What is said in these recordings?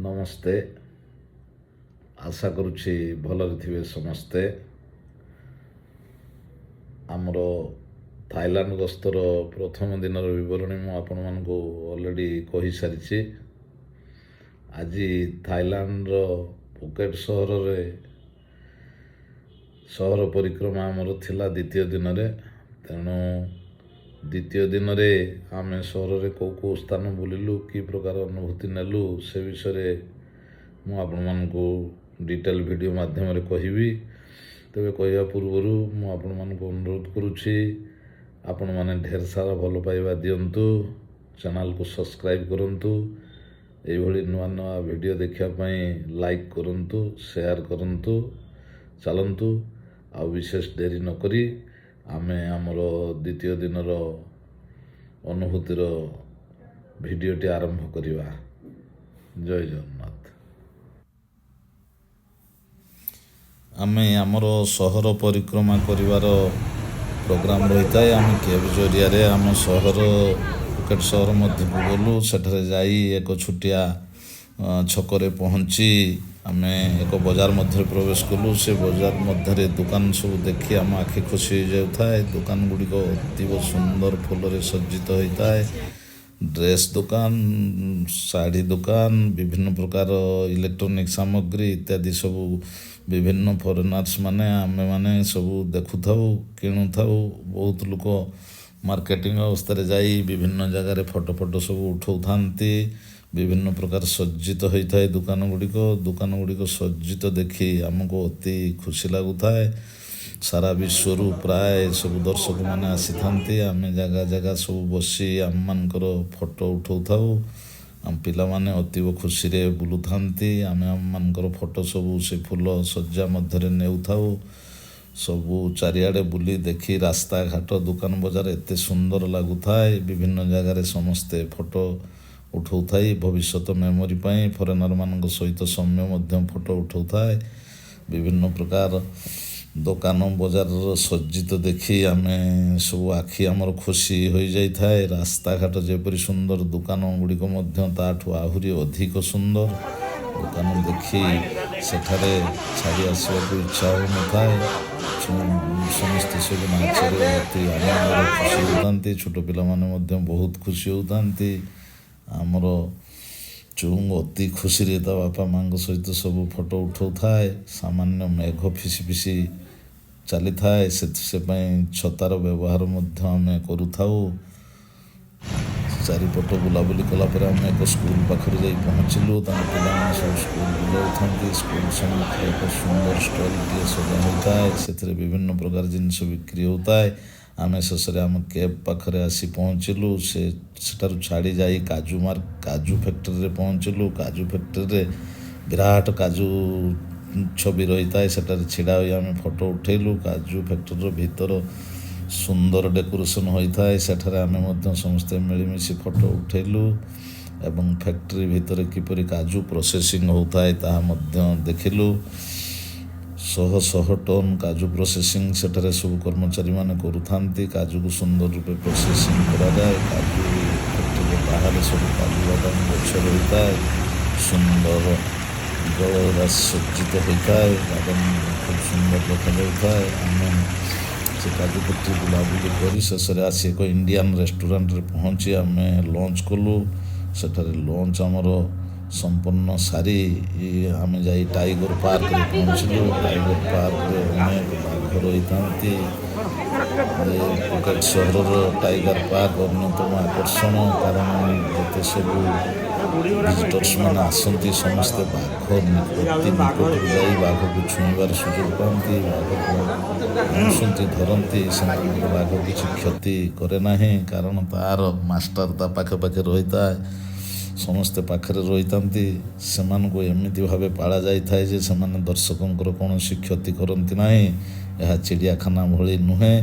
ନମସ୍ତେ। ଆଶା କରୁଛି ଭଲରେ ଥିବେ ସମସ୍ତେ। ଆମର ଥାଇଲାଣ୍ଡ ଗସ୍ତର ପ୍ରଥମ ଦିନର ବିବରଣୀ ମୁଁ ଆପଣମାନଙ୍କୁ ଅଲରେଡ଼ି କହିସାରିଛି। ଆଜି ଥାଇଲାଣ୍ଡର ପୁକେଟ୍ ସହର ପରିକ୍ରମା ଆମର ଥିଲା ଦ୍ୱିତୀୟ ଦିନରେ। ତେଣୁ ଦ୍ୱିତୀୟ ଦିନରେ ଆମେ ସହରରେ କେଉଁ ସ୍ଥାନ ବୁଲିଲୁ, କି ପ୍ରକାର ଅନୁଭୂତି ନେଲୁ, ସେ ବିଷୟରେ ମୁଁ ଆପଣମାନଙ୍କୁ ଡିଟେଲ୍ ଭିଡ଼ିଓ ମାଧ୍ୟମରେ କହିବି। ତେବେ କହିବା ପୂର୍ବରୁ ମୁଁ ଆପଣମାନଙ୍କୁ ଅନୁରୋଧ କରୁଛି, ଆପଣମାନେ ଢେର ସାରା ଭଲ ପାଇବା ଦିଅନ୍ତୁ, ଚ୍ୟାନେଲକୁ ସବସ୍କ୍ରାଇବ୍ କରନ୍ତୁ, ଏଇଭଳି ନୂଆ ନୂଆ ଭିଡ଼ିଓ ଦେଖିବା ପାଇଁ ଲାଇକ୍ କରନ୍ତୁ, ସେୟାର କରନ୍ତୁ। ଚାଲନ୍ତୁ ଆଉ ବିଶେଷ ଡେରି ନକରି ଆମେ ଆମର ଦ୍ୱିତୀୟ ଦିନର ଅନୁଭୂତିର ଭିଡ଼ିଓଟି ଆରମ୍ଭ କରିବା। ଜୟ ଜଗନ୍ନାଥ। ଆମେ ଆମର ସହର ପରିକ୍ରମା କରିବାର ପ୍ରୋଗ୍ରାମ୍ ରହିଥାଏ। ଆମେ କ୍ୟାବ୍ ଜରିଆରେ ଆମ ପୁକେଟ୍ ସହର ମଧ୍ୟକୁ ଗଲୁ। ସେଠାରେ ଯାଇ ଏକ ଛୋଟିଆ ଛକରେ ପହଞ୍ଚି ଆମେ ଏକ ବଜାର ମଧ୍ୟରେ ପ୍ରବେଶ କଲୁ। ସେ ବଜାର ମଧ୍ୟରେ ଦୋକାନ ସବୁ ଦେଖି ଆମ ଆଖି ଖୁସି ହୋଇଯାଉଥାଏ। ଦୋକାନ ଗୁଡ଼ିକ ଅତୀବ ସୁନ୍ଦର ଫୁଲରେ ସଜ୍ଜିତ ହୋଇଥାଏ। ଡ୍ରେସ୍ ଦୋକାନ, ଶାଢ଼ୀ ଦୋକାନ, ବିଭିନ୍ନ ପ୍ରକାର ଇଲେକ୍ଟ୍ରୋନିକ୍ ସାମଗ୍ରୀ ଇତ୍ୟାଦି ସବୁ ବିଭିନ୍ନ ଫରେନର୍ସ ମାନେ ଆମେମାନେ ସବୁ ଦେଖୁଥାଉ, କିଣୁଥାଉ। ବହୁତ ଲୋକ ମାର୍କେଟିଂ ଅବସ୍ଥାରେ ଯାଇ ବିଭିନ୍ନ ଜାଗାରେ ଫଟୋ ସବୁ ଉଠାଉଥାନ୍ତି। ବିଭିନ୍ନ ପ୍ରକାର ସଜ୍ଜିତ ହୋଇଥାଏ ଦୋକାନ ଗୁଡ଼ିକ ସଜ୍ଜିତ ଦେଖି ଆମକୁ ଅତି ଖୁସି ଲାଗୁଥାଏ। ସାରା ବିଶ୍ୱରୁ ପ୍ରାୟ ସବୁ ଦର୍ଶକମାନେ ଆସିଥାନ୍ତି। ଆମେ ଜାଗା ସବୁ ବସି ଆମମାନଙ୍କର ଫଟୋ ଉଠାଉଥାଉ। ଆମ ପିଲାମାନେ ଅତୀବ ଖୁସିରେ ବୁଲୁଥାନ୍ତି। ଆମେ ଆମମାନଙ୍କର ଫଟୋ ସବୁ ସେ ଫୁଲ ସଜ୍ଜା ମଧ୍ୟରେ ନେଉଥାଉ। ସବୁ ଚାରିଆଡ଼େ ବୁଲି ଦେଖି ରାସ୍ତାଘାଟ, ଦୋକାନ ବଜାର ଏତେ ସୁନ୍ଦର ଲାଗୁଥାଏ। ବିଭିନ୍ନ ଜାଗାରେ ସମସ୍ତେ ଫଟୋ ଉଠାଉଥାଇ ଭବିଷ୍ୟତ ମେମୋରି ପାଇଁ ଫରେନର୍ମାନଙ୍କ ସହିତ ସମୟ ମଧ୍ୟ ଫଟୋ ଉଠାଉଥାଏ। ବିଭିନ୍ନ ପ୍ରକାର ଦୋକାନ ବଜାରର ସଜ୍ଜିତ ଦେଖି ଆମେ ସବୁ ଆଖି ଆମର ଖୁସି ହୋଇଯାଇଥାଏ। ରାସ୍ତାଘାଟ ଯେପରି ସୁନ୍ଦର, ଦୋକାନ ଗୁଡ଼ିକ ମଧ୍ୟ ତାଠୁ ଆହୁରି ଅଧିକ ସୁନ୍ଦର। ଦୋକାନ ଦେଖି ସେଠାରେ ଛାଡ଼ି ଆସିବାକୁ ଇଚ୍ଛା ହେଉନଥାଏ। ସମସ୍ତେ ସବୁ ନାଚରେ ଅତି ଆନନ୍ଦରେ ଖୁସି ହେଉଥାନ୍ତି। ଛୋଟ ପିଲାମାନେ ମଧ୍ୟ ବହୁତ ଖୁସି ହେଉଥାନ୍ତି। ଆମର ଅତି ଖୁସିରେ ତା ବାପା ମାଆଙ୍କ ସହିତ ସବୁ ଫଟୋ ଉଠାଉଥାଏ। ସାମାନ୍ୟ ମେଘ ଫିସି ଚାଲିଥାଏ, ସେ ପାଇଁ ଛତାର ବ୍ୟବହାର ମଧ୍ୟ ଆମେ କରୁଥାଉ। ଚାରିପଟ ବୁଲାବୁଲି କଲା ପରେ ଆମେ ଏକ ସ୍କୁଲ ପାଖରେ ଯାଇ ପହଞ୍ଚିଲୁ। ତାଙ୍କ ପିଲାମାନେ ସବୁ ସ୍କୁଲ ବୁଲାଉଥାନ୍ତି। ସ୍କୁଲ ସମ୍ମୁଖରେ ଏକ ସୁନ୍ଦର ଷ୍ଟଲଟିଏ ସଜା ହୋଇଥାଏ। ସେଥିରେ ବିଭିନ୍ନ ପ୍ରକାର ଜିନିଷ ବିକ୍ରି ହେଉଥାଏ। ଆମେ ଶେଷରେ ଆମ କ୍ୟାବ୍ ପାଖରେ ଆସି ପହଞ୍ଚିଲୁ। ସେଠାରୁ ଛାଡ଼ି ଯାଇ କାଜୁ ଫ୍ୟାକ୍ଟ୍ରିରେ ପହଞ୍ଚିଲୁ। କାଜୁ ଫ୍ୟାକ୍ଟ୍ରିରେ ବିରାଟ କାଜୁ ଛବି ରହିଥାଏ। ସେଠାରେ ଛିଡ଼ା ହୋଇ ଆମେ ଫଟୋ ଉଠାଇଲୁ। କାଜୁ ଫ୍ୟାକ୍ଟ୍ରିର ଭିତର ସୁନ୍ଦର ଡେକୋରେସନ୍ ହୋଇଥାଏ। ସେଠାରେ ଆମେ ମଧ୍ୟ ସମସ୍ତେ ମିଳିମିଶି ଫଟୋ ଉଠାଇଲୁ ଏବଂ ଫ୍ୟାକ୍ଟ୍ରି ଭିତରେ କିପରି କାଜୁ ପ୍ରୋସେସିଂ ହେଉଥାଏ ତାହା ମଧ୍ୟ ଦେଖିଲୁ। ଶହ ଟନ୍ କାଜୁ ପ୍ରୋସେସିଂ ସେଠାରେ ସବୁ କର୍ମଚାରୀମାନେ କରୁଥାନ୍ତି। କାଜୁକୁ ସୁନ୍ଦର ରୂପେ ପ୍ରୋସେସିଂ କରାଯାଏ। କାଜୁ ଫ୍ୟାକ୍ଟ୍ରିର ବାହାରେ ସବୁ କାଜୁ ବାଦାମ ଗଛ ରହିଥାଏ। ସୁନ୍ଦର ଜଳରେ ସଜ୍ଜିତ ହୋଇଥାଏ। ବାଦାମ ଖୁବ୍ ସୁନ୍ଦର ଦେଖାଯାଉଥାଏ। ଆମେ ସେ କାଜୁ ଫ୍ୟାକ୍ଟ୍ରି ବୁଲାବୁଲି କରି ଶେଷରେ ଆସି ଏକ ଇଣ୍ଡିଆନ୍ ରେଷ୍ଟୁରାଣ୍ଟରେ ପହଞ୍ଚି ଆମେ ଲଞ୍ଚ କଲୁ। ସେଠାରେ ଲଞ୍ଚ ଆମର ସମ୍ପନ୍ନ ସାରି ଆମେ ଯାଇ ଟାଇଗର ପାର୍କରେ ପହଞ୍ଚିଲୁ। ଟାଇଗର ପାର୍କରେ ଅନେକ ବାଘ ରହିଥାନ୍ତି। ପୁକେଟ୍ ସହରର ଟାଇଗର ପାର୍କ ଅନ୍ୟତମ ଆକର୍ଷଣ। କାରଣ ଯେତେ ସବୁ ଭିଜିଟର୍ସ ମାନେ ଆସନ୍ତି ସମସ୍ତେ ଅତି ନିକଟକୁ ଯାଇ ବାଘକୁ ଛୁଇଁବାର ସୁଯୋଗ ପାଆନ୍ତି। ବାଘକୁ ଆଣୁଛନ୍ତି, ଧରନ୍ତି। ସେମାନଙ୍କୁ ବାଘ କିଛି କ୍ଷତି କରେ ନାହିଁ, କାରଣ ତାର ମାଷ୍ଟର ତା ପାଖେ ରହିଥାଏ। ସମସ୍ତେ ପାଖରେ ରହିଥାନ୍ତି। ସେମାନଙ୍କୁ ଏମିତି ଭାବେ ପାଳା ଯାଇଥାଏ ଯେ ସେମାନେ ଦର୍ଶକଙ୍କର କୌଣସି କ୍ଷତି କରନ୍ତି ନାହିଁ। ଏହା ଚିଡ଼ିଆଖାନା ଭଳି ନୁହେଁ।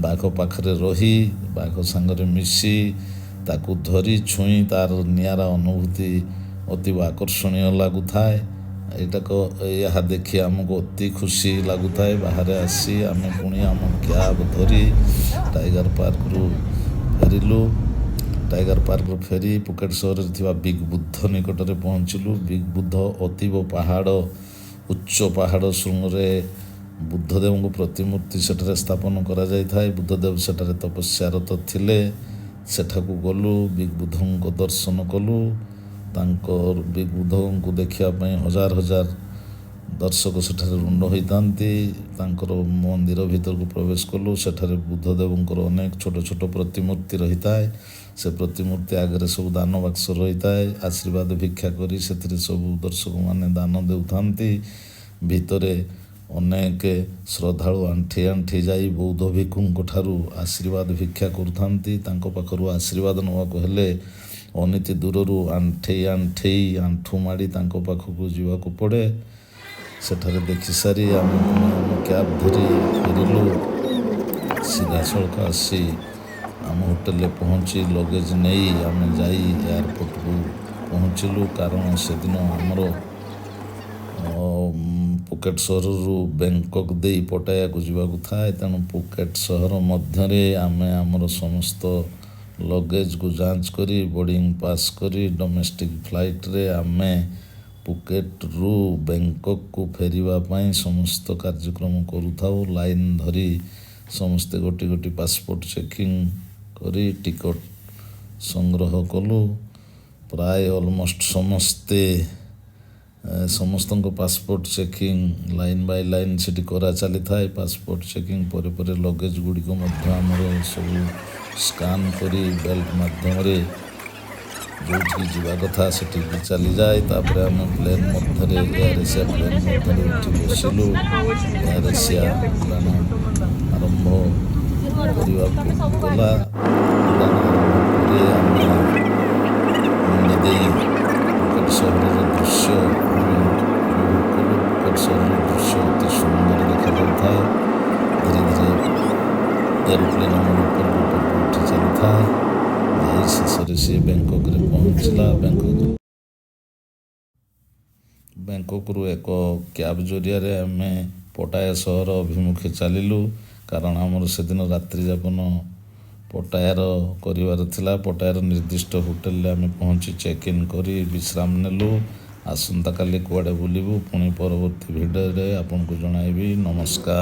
ବାଘ ପାଖରେ ରହି, ବାଘ ସାଙ୍ଗରେ ମିଶି, ତାକୁ ଧରି ଛୁଇଁ ତାର ନିଆରା ଅନୁଭୂତି ଅତି ଆକର୍ଷଣୀୟ ଲାଗୁଥାଏ। ଏହା ଦେଖି ଆମକୁ ଅତି ଖୁସି ଲାଗୁଥାଏ। ବାହାରେ ଆସି ଆମେ ପୁଣି ଆମ କ୍ୟାବ୍ ଧରି ଟାଇଗର ପାର୍କରୁ ଫେରିଲୁ। टाइगर पार्क फेरी पुकेट सहर थिबा बिग बुद्ध निकटरे पहुँचलु। बिग बुद्ध अतीब पहाड़ उच्च पहाड़ शृंगे बुद्धदेव को प्रतिमूर्ति सेठारे स्थापन करा जाय थाए। बुद्धदेव सेठारे तपस्यारत थिले। सेठाकू गलु बिग बुद्ध को दर्शन कलु। तांकर बिग बुद्ध को देखिया पई हजार हजार दर्शक सेठारे रुंड होइतांती। तांकर मंदिर भीतर को प्रवेश कलु। सेठारे बुद्धदेवंकर अनेक छोट छोट प्रतिमूर्ति रही थाए। से प्रतिमूर्ति आगे सब दान बाक्स रही थाए। आशीर्वाद भिक्षा करी सेथिरे सब दर्शक माने दान देउथांती। भितरे अनेक श्रद्धालु आंठी आंठी जाई बौद्ध भिक्षुंक ठारू आशीर्वाद भिक्षा करुथांती। तांको पाखरु आशीर्वाद नवाको हेले अनिति दूररू आंठेई आंठेई आंठू माड़ी तांको पाखकू जीवाको पड़े। सेठारे देखि सारी आम कैब धरी फेरिलु। सीधा सड़क आसी आम होटेल पहुँची लगेज नहीं आम जाई एयरपोर्ट को पहुँचलु। कारण से दिन आमर पुकेट सहरु बैंकॉक दे पटाया को जीवाकू थाए। तेणु पुकेट सहर मध्यरे आमे आमर समस्त लगेज को जांच करी बोर्डिंग पास करी डोमेस्टिक फ्लाइट रे आमे पुकेट रु बैंकॉक को फेरिबा पाई समस्त कार्यक्रम करूथाउ। लाइन धरी समस्ते गोटी गोटी पासपोर्ट चेकिंग करी टिकट संग्रह कलु। प्राय ऑलमोस्ट समस्ते समस्त passport checking line by line से करा चली थाए। पासपोर्ट चेकिंग परे परे लगेज गुड़ी को सब स्कान करी बेल्ट माध्यम जो जीवा कथा से चली जाए। तापर आम प्लेन मध्य एयर एशिया प्लेन मध्य उठी बसिलु। एयर एशिया उड़ान आरंभ करने गला। उड़ान आरंभ पुकेट सहर दृश्य पुकेट सहर दृश्य अति सुंदर देखा जाए। धीरे धीरे एरोप्लेन ऊपर उठी चली था। शेष से बैंकॉक रे पहुँचला। बैंकॉक रु एक कैब जरिया आम पटाया सहर अभिमुखे चलिलु। कारण आमर से दिन रात्रि जापन पटायार करिवार थिला। पटायार निर्दिष्ट होटेल आम पहुँची चेक इन करी विश्राम नेलु। आसंता काली कुआडे बुलिबु पुणी परवर्ती भिडियो रे आपन को जणाइबी। नमस्कार।